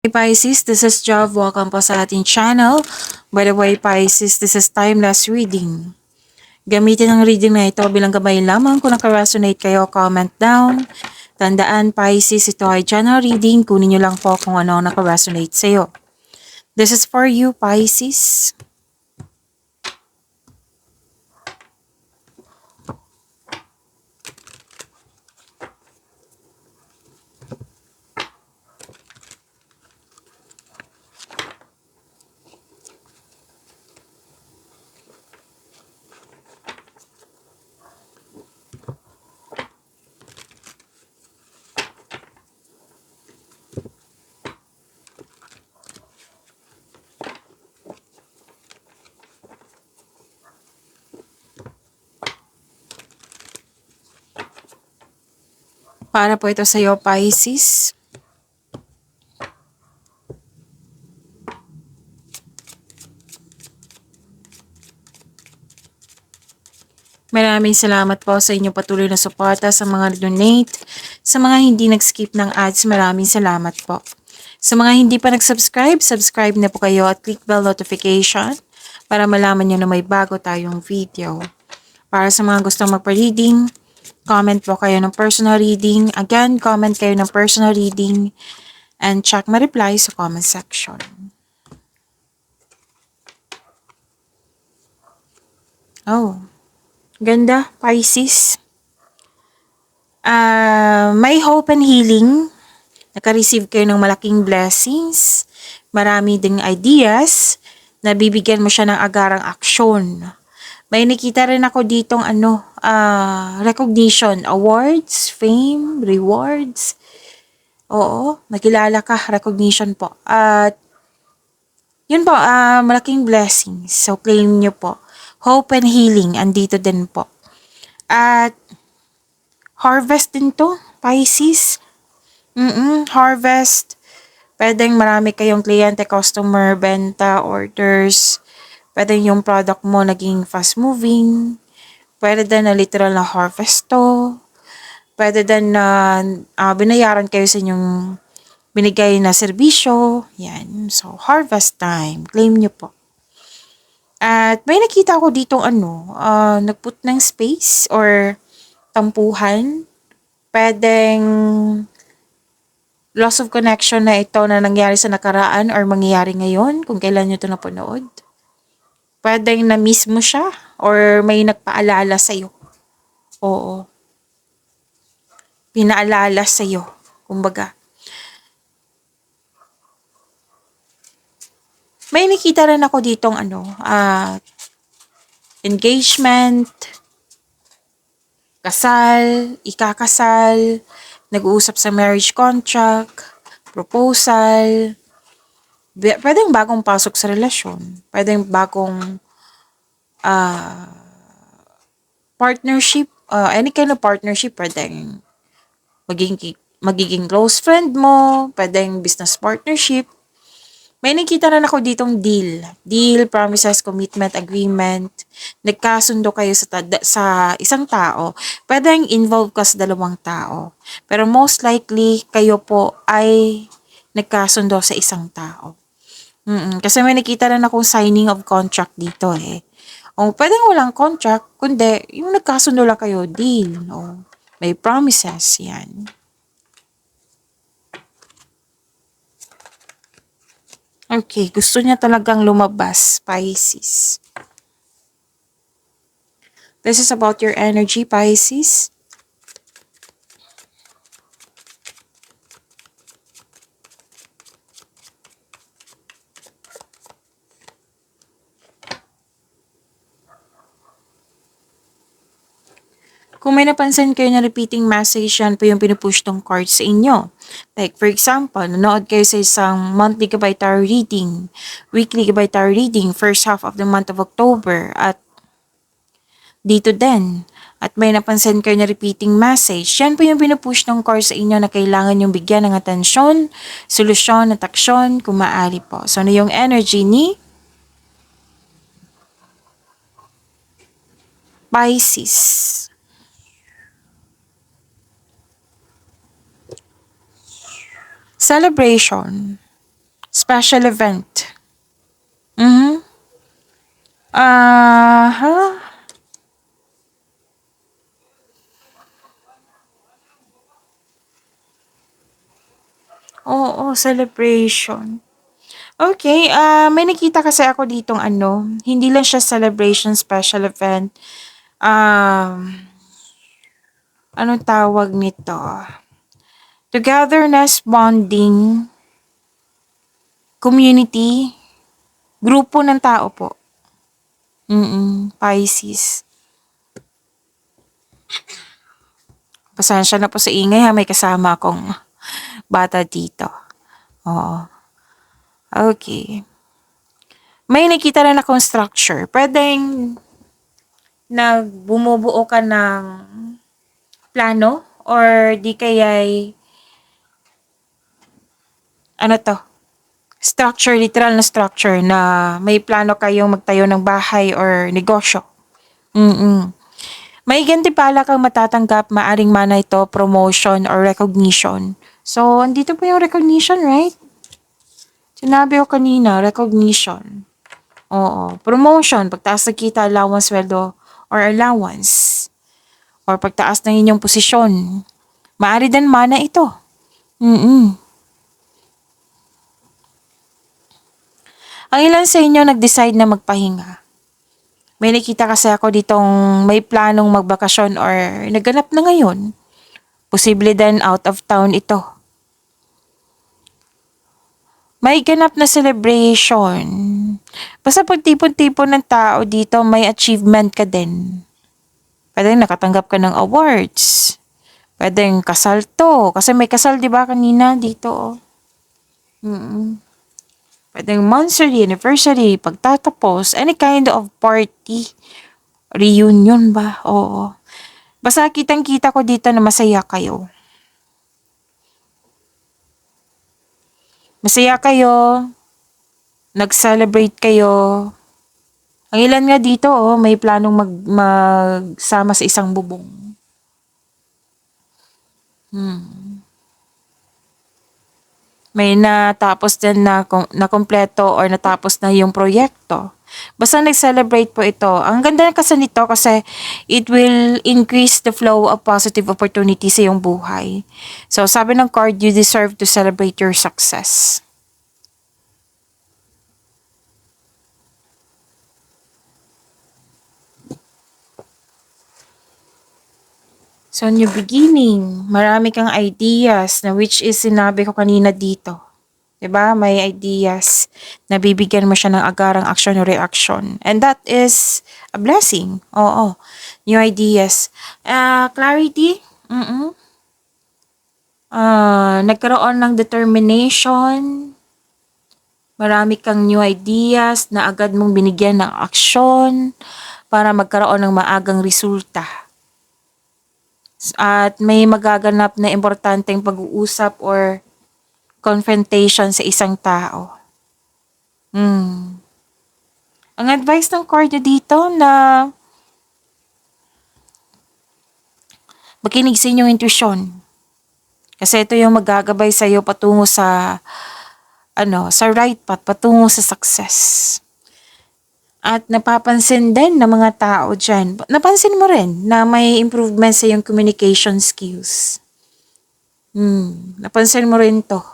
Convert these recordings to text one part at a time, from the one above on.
Hey Pisces, this is Jav. Welcome po sa ating channel. By the way, Pisces, this is timeless reading. Gamitin ang reading na ito bilang gabay lamang. Kung naka-resonate kayo, comment down. Tandaan, Pisces, ito ay general reading. Kunin nyo lang po kung ano naka-resonate sa'yo. This is for you, Pisces. Para po ito sa'yo, Pisces. Maraming salamat po sa inyong patuloy na suporta sa mga donate. Sa mga hindi nag-skip ng ads, maraming salamat po. Sa mga hindi pa nag-subscribe, subscribe na po kayo at click bell notification para malaman nyo na may bago tayong video. Para sa mga gustong magpa-reading, comment po kayo ng personal reading. Again, comment kayo ng personal reading and check my reply sa comment section. Oh, ganda, Pisces. May hope and healing. Naka-receive kayo ng malaking blessings. Marami ding ideas. Nabibigyan mo siya ng agarang aksyon. May nakita rin ako ditong recognition, awards, fame, rewards. Oo, nakilala ka, recognition po. At yun po, malaking blessings. So claim nyo po. Hope and healing, andito din po. At harvest din to, Pisces. Harvest. Pwedeng marami kayong kliyente, customer, benta, orders. Pwede yung product mo naging fast moving. Pwede din na literal na harvest to. Pwede din na binayaran kayo sa inyong binigay na serbisyo. Yan. So, harvest time. Claim nyo po. At may nakita ko ditong nagput ng space or tampuhan. Pwedeng loss of connection na ito na nangyari sa nakaraan or mangyayari ngayon kung kailan nyo ito napanood. Pwedeng na-miss mo siya or may nagpaalala sa'yo. Oo. Pinaalala sa'yo. Kumbaga. May nakita rin ako ditong engagement, kasal, ikakasal, nag-uusap sa marriage contract, proposal, pwedeng bagong pasok sa relasyon, pwedeng bagong partnership, any kind of partnership, pwedeng magiging close friend mo, pwedeng business partnership. May nakita na ako ditong deal. Deal, promises, commitment, agreement. Nagkasundo kayo sa isang tao. Pwedeng involve ka sa dalawang tao. Pero most likely, kayo po ay nagkasundo sa isang tao. Kasi may nakita na akong signing of contract dito eh. O pwedeng walang contract, kundi yung nagkasundo lang kayo, deal. O, may promises, yan. Okay, gusto niya talagang lumabas, Pisces. This is about your energy, Pisces. Kung may napansin kayo na repeating message, yan po yung pinupush tong card sa inyo. Like, for example, nanood kayo sa isang monthly gabay tarot reading, weekly gabay tarot reading, first half of the month of October, at dito din. At may napansin kayo na repeating message, yan po yung pinupush ng card sa inyo na kailangan yung bigyan ng atensyon, solusyon at aksyon kung maaari po. So, ano yung energy ni Pisces? Celebration. Special event. Mhm. Huh? Oo, celebration. Okay, may nakita kasi ako ditong ano, hindi lang siya celebration, special event. Um, Anong tawag nito? Togetherness, bonding, community, grupo ng tao po. Pisces. Pasensya na po sa ingay ha, may kasama akong bata dito. Oo. Okay. May nakita rin akong structure. Pwedeng bumubuo ka ng plano or di kaya'y ano to, structure, literal na structure na may plano kayong magtayo ng bahay or negosyo. Mm. May gantimpala kang matatanggap, maaring mana ito promotion or recognition. So, andito po yung recognition, right? Sinabi ko kanina, recognition. Oo. Promotion, pagtaas ng kita, allowance, sweldo, or allowance. Or pagtaas ng inyong posisyon. Maari din mana ito. Mm. Ang ilan sa inyo nag-decide na magpahinga. May nakita kasi ako ditong may planong magbakasyon or naganap na ngayon. Posible din out of town ito. May ganap na celebration. Basta pag tipon-tipon ng tao dito, may achievement ka din. Pwedeng nakatanggap ka ng awards. Pwedeng kasal to. Kasi may kasal, di ba, kanina dito. Oh. Pwedeng monthsary, anniversary, pagtatapos, any kind of party. Reunion ba? Oo. Basta kitang-kita ko dito na masaya kayo. Masaya kayo. Nag-celebrate kayo. Ang ilan nga dito, may planong magsama sa isang bubong. May natapos din na kompleto or natapos na yung proyekto. Basta nag-celebrate po ito. Ang ganda kasi nito kasi it will increase the flow of positive opportunities sa iyong buhay. So, sabi ng card, you deserve to celebrate your success. So, new beginning. Marami kang ideas na which is sinabi ko kanina dito. 'Di ba? May ideas na bibigyan mo siya ng agarang action o reaction. And that is a blessing. Oo. New ideas. Clarity. Nagkaroon ng determination. Marami kang new ideas na agad mong binigyan ng aksyon para magkaroon ng maagang resulta. At may magaganap na importanteng pag-uusap or confrontation sa isang tao. Ang advice ng card niya dito na makinig sa inyong intuition. Kasi ito yung magagabay sa iyo patungo sa sa right path, patungo sa success. At napapansin din ng mga tao dyan. Napansin mo rin na may improvement sa iyong communication skills. Napansin mo rin to.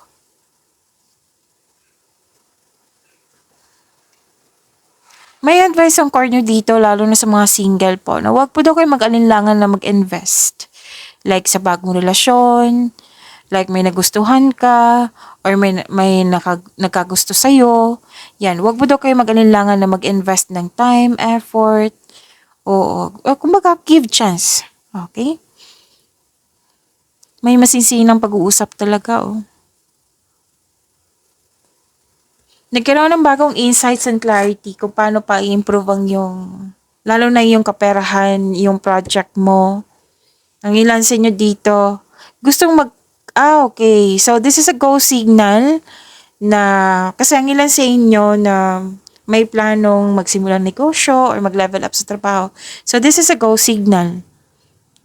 May advice ang card nyo dito, lalo na sa mga single po, na huwag po daw kayo mag-alinlangan na mag-invest. Like sa bagong relasyon, like may nagustuhan ka, or may nagkagusto sa'yo. Yan, huwag po daw kayo mag-alinlangan na mag-invest ng time, effort, o kumbaga, give chance. Okay? May masinsinang pag-uusap talaga, Nagkaroon ng bagong insights and clarity kung paano pa i-improve ang lalo na yung kaperahan, yung project mo. Ang ilan sa inyo dito, gustong okay. So, this is a go signal na, kasi ang ilan sa inyo na may planong magsimula ng negosyo or mag-level up sa trabaho. So, this is a go signal.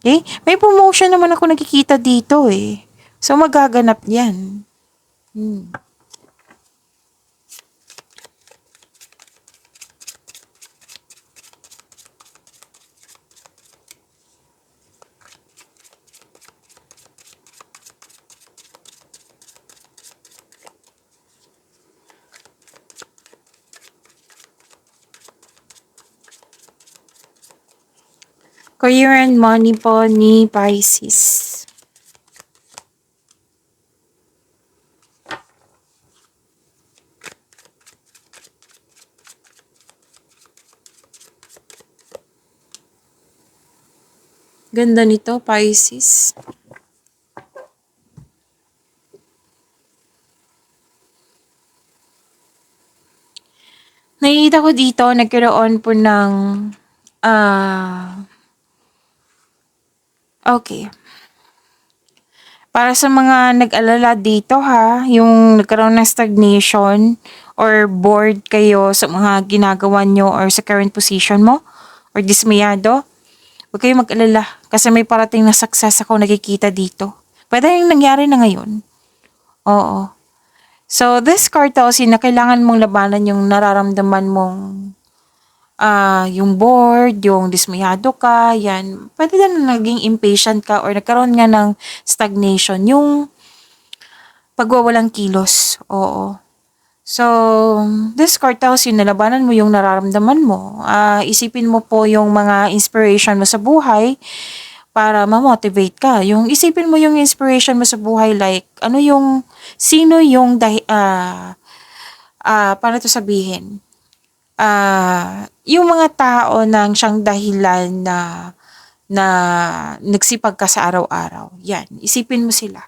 Okay? May promotion naman ako nakikita dito So, magaganap yan. Career and money po ni Pisces. Ganda nito, Pisces. Nakikita ko dito, nagkaroon po ng, okay. Para sa mga nag-alala dito ha, yung nagkaroon ng stagnation or bored kayo sa mga ginagawa nyo or sa current position mo or dismayado, huwag kayong mag-alala kasi may parating na success ako nakikita dito. Pwede yung nangyari na ngayon. Oo. So, this card tells you na kailangan mong labanan yung nararamdaman mong yung bored, yung dismayado ka, yan. Pwede na naging impatient ka or nagkaroon nga ng stagnation, yung pagwawalang kilos. Oo. So, this card tells you na labanan mo yung nararamdaman mo. Isipin mo po yung mga inspiration mo sa buhay para ma-motivate ka. Yung isipin mo yung inspiration mo sa buhay like, sino yung, paano to sabihin? Yung mga tao nang siyang dahilan na nagsipag ka sa araw-araw. Yan, isipin mo sila.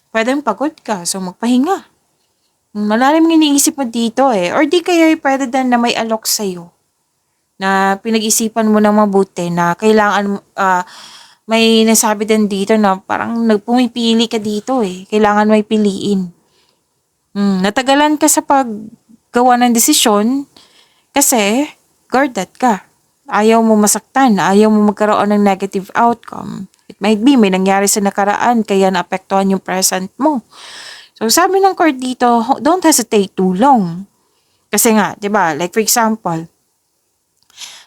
Pwedeng pagod ka, so magpahinga. Malalim ng iniisip mo dito eh. Or di kaya pwede din na may alok sa'yo. Na pinag-isipan mo ng mabuti na kailangan, may nasabi din dito na parang nagpumipili ka dito eh. Kailangan may piliin. Natagalan ka sa paggawa ng desisyon kasi guarded ka. Ayaw mo masaktan, ayaw mo magkaroon ng negative outcome. It might be may nangyari sa nakaraan kaya naapektuhan yung present mo. So sabi ng card dito, don't hesitate too long. Kasi nga, 'di ba? Like for example,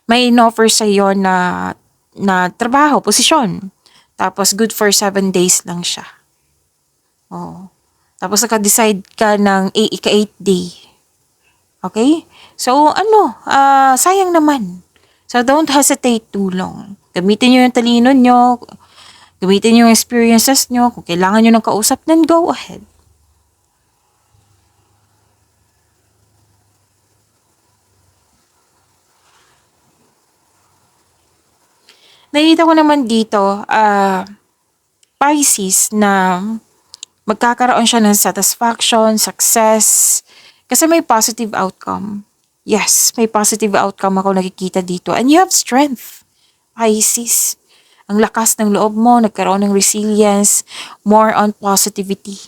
may in-offer sa iyo na trabaho, posisyon. Tapos good for 7 days lang siya. Oh. Tapos naka-decide ka ng ika-8 day. Okay? So, sayang naman. So, don't hesitate too long. Gamitin nyo yung talino nyo, gamitin nyo yung experiences nyo. Kung kailangan nyo ng kausap, then go ahead. Nakita ko naman dito, Pisces na magkakaroon siya ng satisfaction, success, kasi may positive outcome. Yes, may positive outcome ako nakikita dito. And you have strength, Pisces. Ang lakas ng loob mo, nagkaroon ng resilience, more on positivity.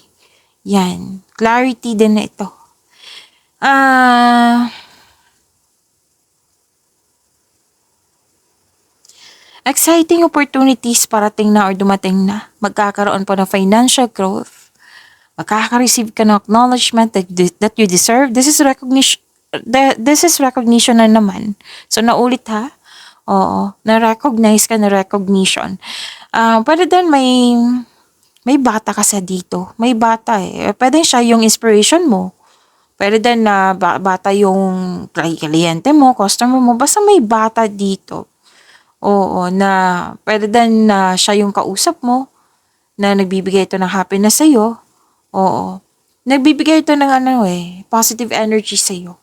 Yan. Clarity din na ito. Exciting opportunities parating na or dumating na. Magkakaroon pa ng financial growth. Makaka-receive ka ng acknowledgement that you deserve. This is recognition. This is recognition na naman. So, naulit ha. Oo. Na-recognize ka na recognition. Pwede din may bata kasi dito. May bata eh. Pwede siya yung inspiration mo. Pwede din na bata yung kliyente mo, customer mo. Basta may bata dito. Oo, na pwede din na siya yung kausap mo, na nagbibigay ito ng happiness sa'yo. Oo. Nagbibigay ito ng positive energy sa'yo.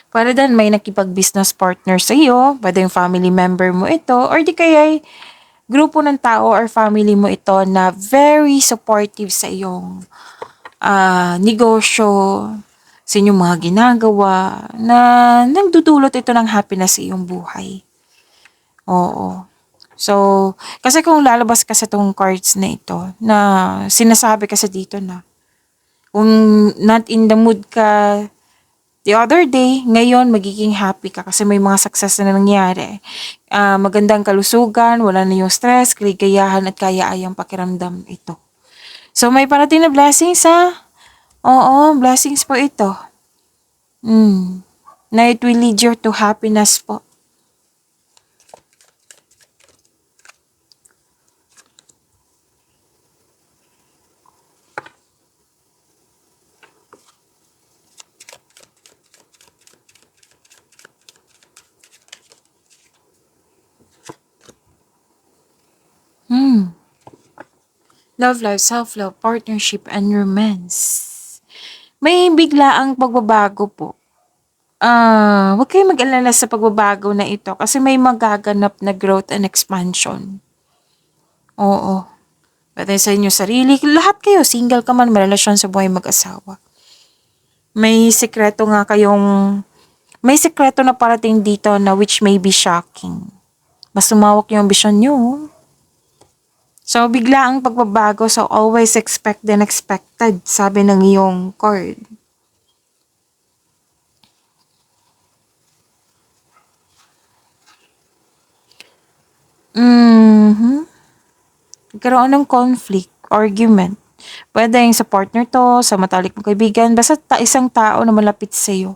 Pwede din may nakipag-business partner sa'yo, pwede yung family member mo ito, or di kaya grupo ng tao or family mo ito na very supportive sa iyong negosyo, sa inyong mga ginagawa, na nagdudulot ito ng happiness sa iyong buhay. Oo. So, kasi kung lalabas ka sa tong cards na ito, na sinasabi kasi dito na, kung not in the mood ka the other day, ngayon magiging happy ka kasi may mga success na nangyari. Magandang kalusugan, wala na yung stress, kaligayahan at kaya-ayang pakiramdam ito. So, may parating na blessings ha? Oo, blessings po ito. Na it will lead you to happiness po. Love life, self-love, partnership, and romance. May biglaang pagbabago po. Huwag kayong mag-alala sa pagbabago na ito kasi may magaganap na growth and expansion. Oo. Pati sa inyo sarili, lahat kayo, single ka man, may relasyon sa buhay mag-asawa. May sekreto nga kayong, may sekreto na parating dito na which may be shocking. Mas lumawak yung ambisyon nyo. So, bigla ang pagbabago, so always expect the unexpected, sabi ng iyong card. Mhm. Nagkaroon ng conflict, argument. Pwede yung sa partner to, sa matalik mong kaibigan, basta isang tao na malapit sa'yo.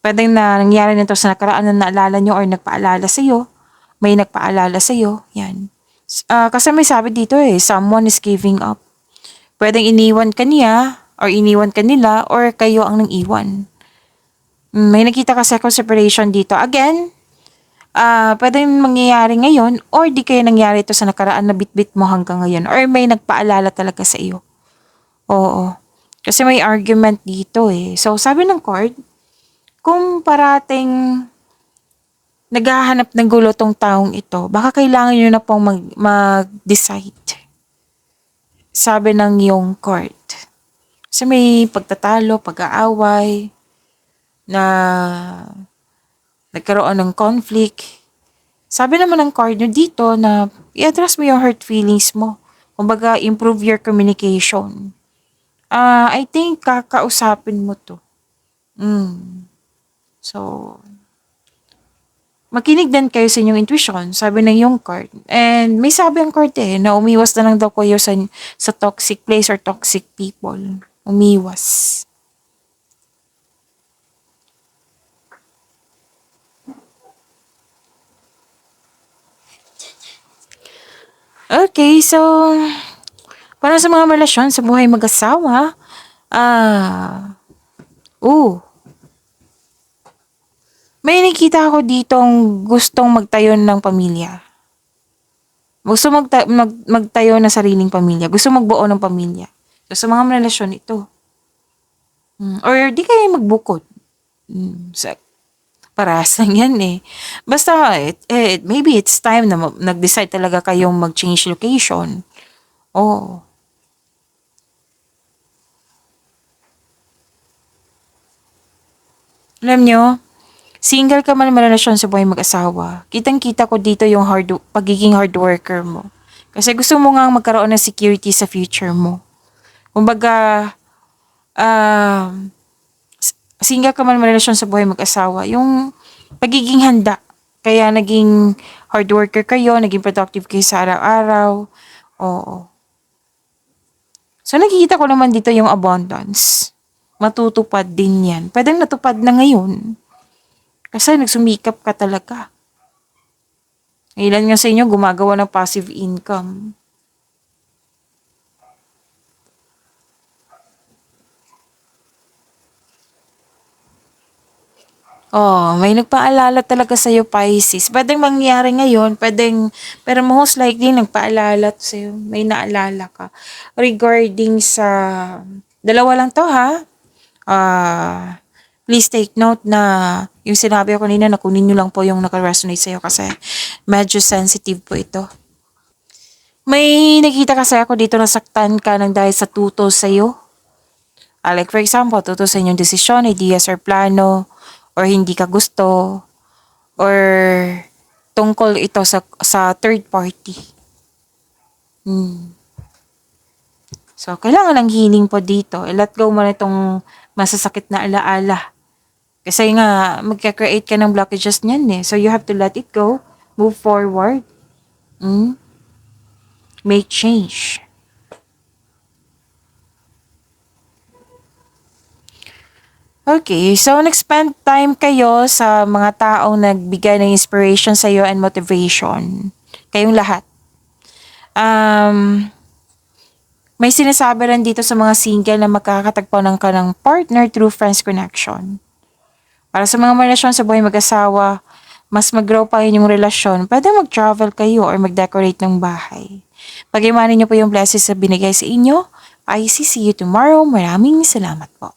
Pwede na nangyari nito sa nakaraan na naalala nyo or nagpaalala sa'yo. May nagpaalala sa'yo. Yan. Kasi may sabi dito someone is giving up. Pwedeng iniwan ka niya or iniwan ka nila or kayo ang nang iwan. May nakita ka second separation dito. Again, pwedeng mangyayari ngayon or di kayo nangyari ito sa nakaraan na bitbit mo hanggang ngayon or may nagpaalala talaga sa iyo. Oo. Kasi may argument dito So, sabi ng card, kung parating naghahanap ng gulo tong taong ito, baka kailangan nyo na pong mag-decide. Sabi ng yung card. Kasi may pagtatalo, pag-aaway, na nagkaroon ng conflict. Sabi naman ng card nyo dito na i-address mo yung hurt feelings mo. Kumbaga, improve your communication. I think kakausapin mo to. So, makinig din kayo sa inyong intuition, sabi ng yung card. And may sabi ang card na umiwas na lang daw kayo sa toxic place or toxic people. Umiwas. Okay, so, para sa mga relasyon sa buhay mag-asawa, ah, uh, may nakita ako ditong gustong magtayo ng pamilya. Gusto magtayo ng sariling pamilya. Gusto magbuo ng pamilya. So, sa mga relasyon ito. Or di kayo magbukod. Sa, parehas lang yan Basta, maybe it's time na nag-decide talaga kayong mag-change location. Oo. Alam nyo, single ka man may relasyon sa buhay mag-asawa, kitang-kita ko dito yung pagiging hard worker mo. Kasi gusto mo nga magkaroon ng security sa future mo. Kumbaga, single ka man may relasyon sa buhay mag-asawa, yung pagiging handa. Kaya naging hard worker kayo, naging productive kayo sa araw-araw. Oo. So, nakikita ko naman dito yung abundance. Matutupad din yan. Pwedeng natupad na ngayon. Kasi nagsumikap ka talaga. Ilan nga sa inyo gumagawa ng passive income. Oh, may nagpaalala talaga sa'yo, Pisces. Pwedeng mangyari ngayon, pero most likely nagpaalala to sa'yo. May naalala ka. Regarding sa, dalawa lang to ha. Please take note na yung sinabi ko kanina na kunin nyo lang po yung naka-resonate sa'yo kasi medyo sensitive po ito. May nakita kasi ako dito na saktan ka ng dahil sa tuto sa'yo. Like for example, tuto sa inyong desisyon, ideas or plano, or hindi ka gusto, or tungkol ito sa third party. So, kailangan ng healing po dito. Let go mo na itong masasakit na alaala. Kasi nga, magka-create ka ng blockages niyan So, you have to let it go. Move forward. Make change. Okay, so nag-spend time kayo sa mga taong nagbigay ng inspiration sa iyo and motivation. Kayong lahat. May sinasabi rin dito sa mga single na magkakatagpo ng kanang partner through friends connection. Para sa mga relasyon sa buhay mag-asawa, mas mag-grow pa inyong relasyon, pwede mag-travel kayo or mag-decorate ng bahay. Pag-imanin niyo po yung blessings na binigay sa inyo. I see you tomorrow. Maraming salamat po.